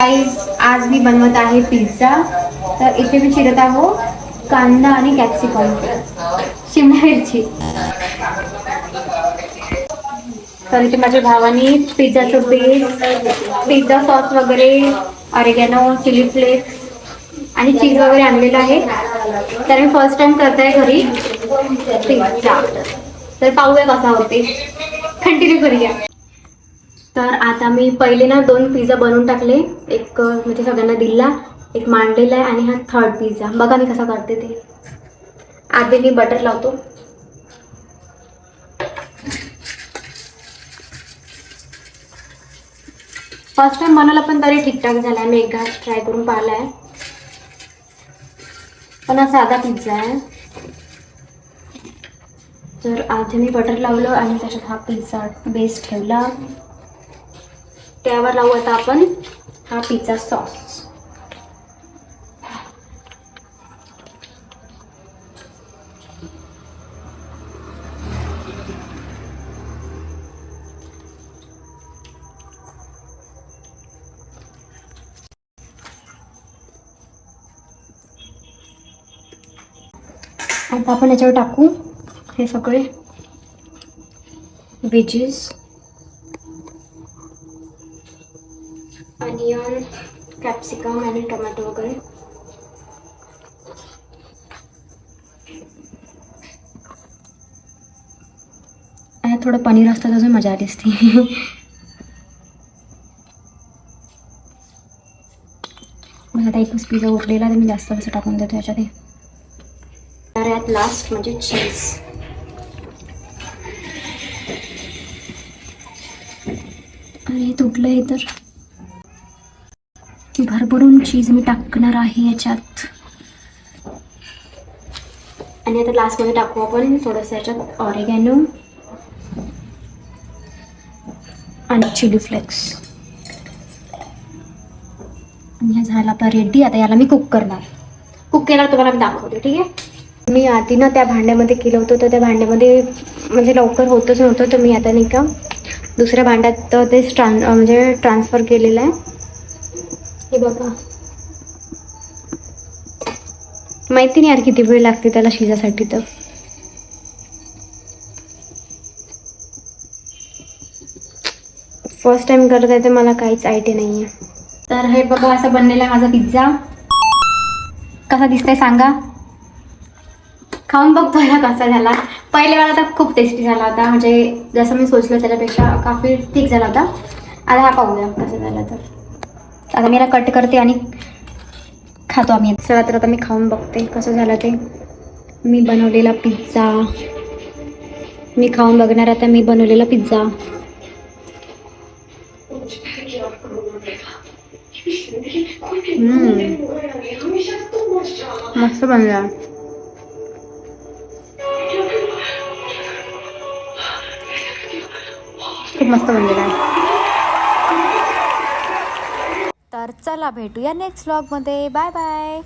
Guys, आज मी बनवत आहे पिझ्झा. तर इथे मी चिरत आहो कांदा आणि कॅप्सिकम, शिमला मिरची. तर इथे माझ्या भावाने पिझ्झाचं बेस, पिझ्झा सॉस वगैरे, ऑरिगॅनो, चिली फ्लेक्स आणि चीज वगैरे आणलेलं आहे. तर मी फर्स्ट टाइम करते आहे घरी पिझ्झा. तर पाहूया कसा होते, कंटिन्यू करूया. तर आता मी पहिले ना 2 पिझ्झा बनवून टाकले. एक म्हणजे सगळ्यांना दिला, एक मांडलेला आहे आणि हा 3rd पिझ्झा. बघा मी कसा करते ते. आधी मी बटर लावतो. फर्स्ट टाइम बनवला पण तरी ठीकठाक झाला आहे. मी एक घास ट्राय करून पाहिला आहे, पण हा साधा पिझ्झा आहे. तर आधी मी बटर लावलं आणि त्याच्यात हा पिझ्झा बेस ठेवला. त्यावर लावू आता आपण हा पिझ्झा सॉस. आता आपण याच्यावर टाकू हे सगळे व्हेजीस, अनियन, कॅप्सिकम आणि टोमॅटो वगैरे. आणि थोडं पनीर असतं अजून मजा आली असती. मग आता एकच पिझ्झा उरलेला तर मी जास्त असं टाकून देतो याच्यात. तर यात लास्ट म्हणजे चीज. आणि तुटलं आहे तर भरभरून चीज मी टाकणार आहे याच्यात. आणि आता लास्टमध्ये टाकू आपण थोडंसं याच्यात ऑरिगॅनो आणि चिली फ्लेक्स. आणि हे झालं आता रेडी. आता याला मी कुक करणार. कुक केल्यावर तुम्हाला मी दाखवते, ठीक आहे. मी आधी ना त्या भांड्यामध्ये केलं होतं, तर त्या भांड्यामध्ये म्हणजे लवकर होतच नव्हतं. तर मी आता नाही का दुसऱ्या भांड्यात ते म्हणजे ट्रान्सफर केलेलं आहे. हे बघा, माहिती नाही यार किती वेळ लागते त्याला शिजायसाठी. तर फर्स्ट टाइम करत आहे तर मला काहीच आयडिया नाही आहे. तर हे बघा असं बनलेला आहे माझा पिझ्झा. कसा दिसतंय सांगा. खाऊन बघतो या कसा झाला. पहिले वेळा तर खूप टेस्टी झाला होता, म्हणजे जसं मी सोचलं त्याच्यापेक्षा काफी ठीक झाला होता. आता हा पाहूया कसं झाला. तर आता मी याला कट करते आणि खातो आम्ही. चला तर आता मी खाऊन बघते कसं झालं ते. मी बनवलेला पिझ्झा मी खाऊन बघणार आता. मी बनवलेला पिझ्झा. मस्त बनला. खूप मस्त बनलेला आहे. तर चला भेटूया नेक्स्ट व्लॉगमध्ये. Bye bye.